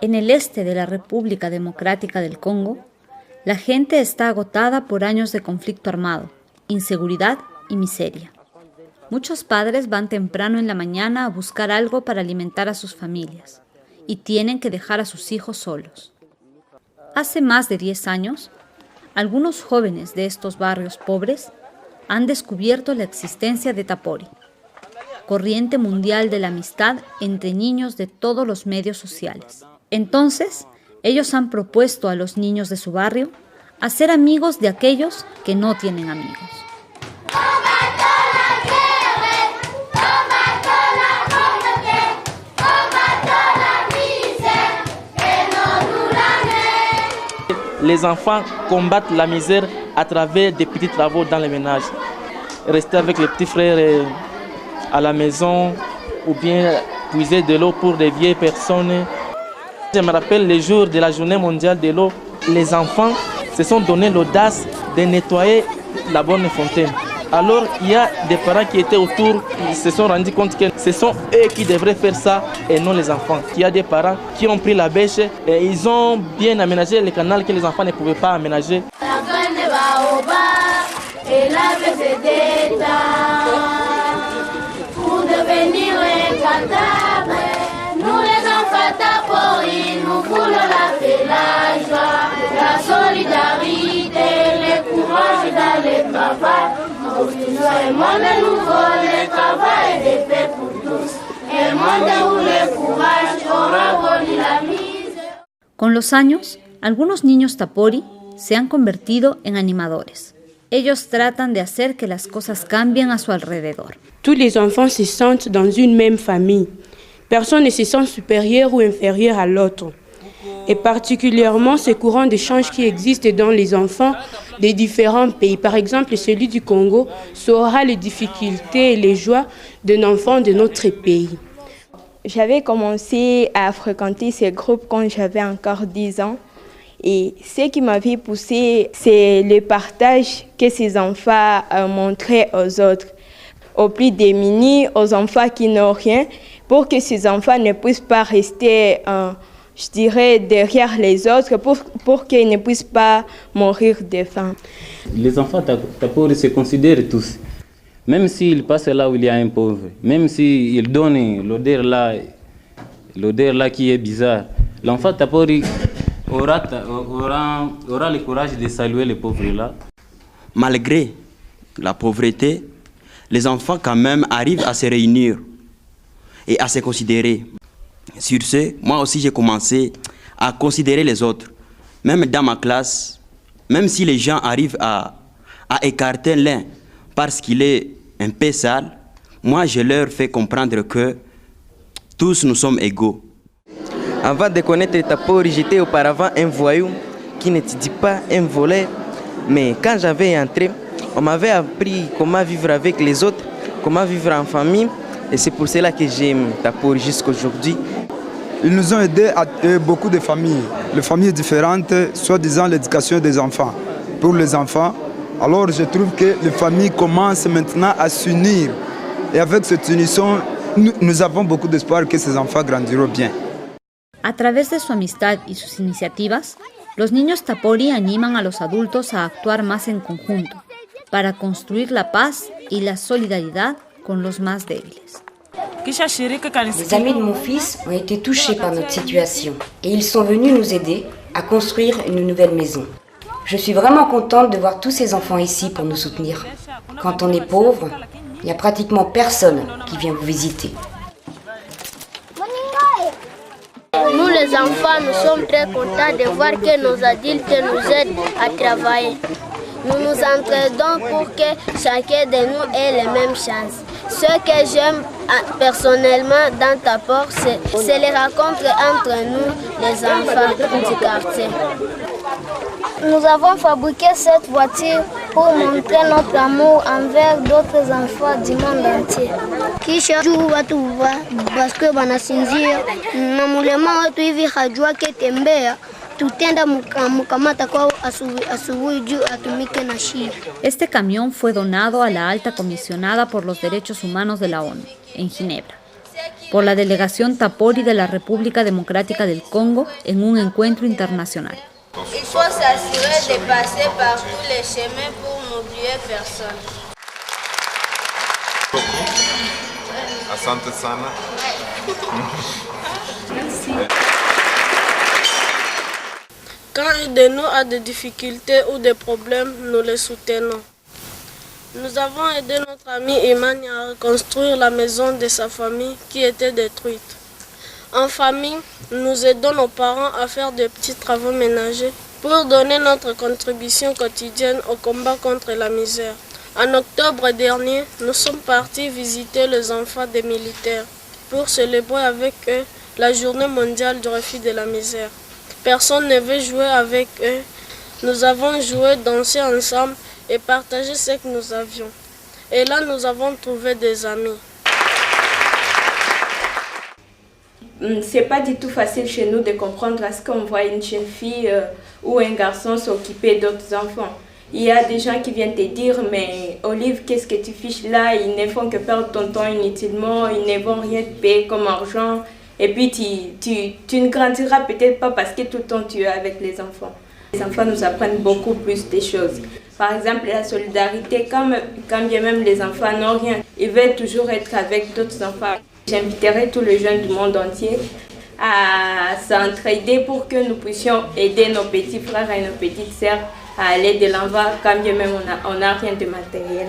En el este de la República Democrática del Congo, la gente está agotada por años de conflicto armado, inseguridad y miseria. Muchos padres van temprano en la mañana a buscar algo para alimentar a sus familias y tienen que dejar a sus hijos solos. Hace más de 10 años, algunos jóvenes de estos barrios pobres han descubierto la existencia de Tapori, corriente mundial de la amistad entre niños de todos los medios sociales. Entonces, ellos han propuesto a los niños de su barrio a ser amigos de aquellos que no tienen amigos. Les enfants combattent la misère à travers des petits travaux dans les ménages. Rester avec les petits frères à la maison ou bien puiser de l'eau pour des vieilles personnes. Je me rappelle le jour de la journée mondiale de l'eau, les enfants se sont donné l'audace de nettoyer la bonne fontaine. Alors il y a des parents qui étaient autour, ils se sont rendus compte que ce sont eux qui devraient faire ça et non les enfants. Il y a des parents qui ont pris la bêche et ils ont bien aménagé les canaux que les enfants ne pouvaient pas aménager. Pour devenir incantables, nous les enfants Tapori, nous voulons la paix, la joie, la solidarité, le courage dans le travail. Construisons un monde nouveau, le travail est de paix pour tous. Un monde où le courage aura aboli la misère. Con los años, algunos niños Tapori se han convertido en animadores. Ellos tratan de hacer que las cosas cambien a su alrededor. Tous les enfants se sentent dans une même famille. Personne ne se sent supérieur ou inférieur à l'autre. Et particulièrement ce courant d'échange qui existe dans les enfants des différents pays. Par exemple, celui du Congo saura les difficultés et les joies d'un enfant de notre pays. J'avais commencé à fréquenter ces groupes quand j'avais encore 10 ans. Et ce qui m'avait poussé, c'est le partage que ces enfants montraient aux autres, aux plus démunis, aux enfants qui n'ont rien, pour que ces enfants ne puissent pas rester, je dirais, derrière les autres, pour qu'ils ne puissent pas mourir de faim. Les enfants Tapori se considèrent tous, même s'ils passent là où il y a un pauvre, même s'ils donnent l'odeur là qui est bizarre, l'enfant Tapori aura le courage de saluer les pauvres là. Malgré la pauvreté, les enfants quand même arrivent à se réunir et à se considérer. Sur ce, moi aussi j'ai commencé à considérer les autres. Même dans ma classe, même si les gens arrivent à écarter l'un parce qu'il est un peu sale, moi je leur fais comprendre que tous nous sommes égaux. Avant de connaître Tapori, j'étais auparavant un voyou qui n'étudie pas, un voleur. Mais quand j'avais entré, on m'avait appris comment vivre avec les autres, comment vivre en famille. Et c'est pour cela que j'aime Tapori jusqu'à aujourd'hui. Ils nous ont aidés à beaucoup de familles, les familles différentes, soi-disant l'éducation des enfants. Pour les enfants, alors je trouve que les familles commencent maintenant à s'unir. Et avec cette unisson, nous avons beaucoup d'espoir que ces enfants grandiront bien. A través de su amistad y sus iniciativas, los niños Tapori animan a los adultos a actuar más en conjunto para construir la paz y la solidaridad con los más débiles. Les amis de mon fils ont été touchés par notre situation et ils sont venus nous aider à construire une nouvelle maison. Je suis vraiment contente de voir tous ces enfants ici pour nous soutenir. Quand on est pauvre, il n'y a pratiquement personne qui vient vous visiter. Nous les enfants, nous sommes très contents de voir que nos adultes nous aident à travailler. Nous nous entraidons pour que chacun de nous ait les mêmes chances. Ce que j'aime personnellement dans Tapori, c'est les rencontres entre nous, les enfants du quartier. Nous avons fabriqué cette voiture pour montrer notre amour envers d'autres enfants du monde entier. Kisha juu watu baske wanasinzia na mulema watu hivi hajua ketembea tutenda mukamata kwa asubuhi juu atumike na shida. Este camión fue donado a la alta comisionada por los derechos humanos de la ONU en Ginebra. por la delegación Tapori de la República Democrática del Congo en un encuentro internacional. Il faut s'assurer de passer par tous les chemins pour n'oublier personne. Asante sana. Quand un de nous a des difficultés ou des problèmes, nous les soutenons. Nous avons aidé notre ami Imani à reconstruire la maison de sa famille qui était détruite. En famille, nous aidons nos parents à faire de petits travaux ménagers pour donner notre contribution quotidienne au combat contre la misère. En octobre dernier, nous sommes partis visiter les enfants des militaires pour célébrer avec eux la journée mondiale du refus de la misère. Personne ne veut jouer avec eux. Nous avons joué, dansé ensemble et partagé ce que nous avions. Et là, nous avons trouvé des amis. C'est pas du tout facile chez nous de comprendre à ce qu'on voit une jeune fille ou un garçon s'occuper d'autres enfants. Il y a des gens qui viennent te dire, mais Olive, qu'est-ce que tu fiches là? Ils ne font que perdre ton temps inutilement, ils ne vont rien te payer comme argent. Et puis tu ne grandiras peut-être pas parce que tout le temps tu es avec les enfants. Les enfants nous apprennent beaucoup plus de choses. Par exemple, la solidarité, quand bien même les enfants n'ont rien, ils veulent toujours être avec d'autres enfants. J'inviterai tous les jeunes du monde entier à s'entraider pour que nous puissions aider nos petits frères et nos petites sœurs à aller de l'avant quand bien même on n'a rien de matériel.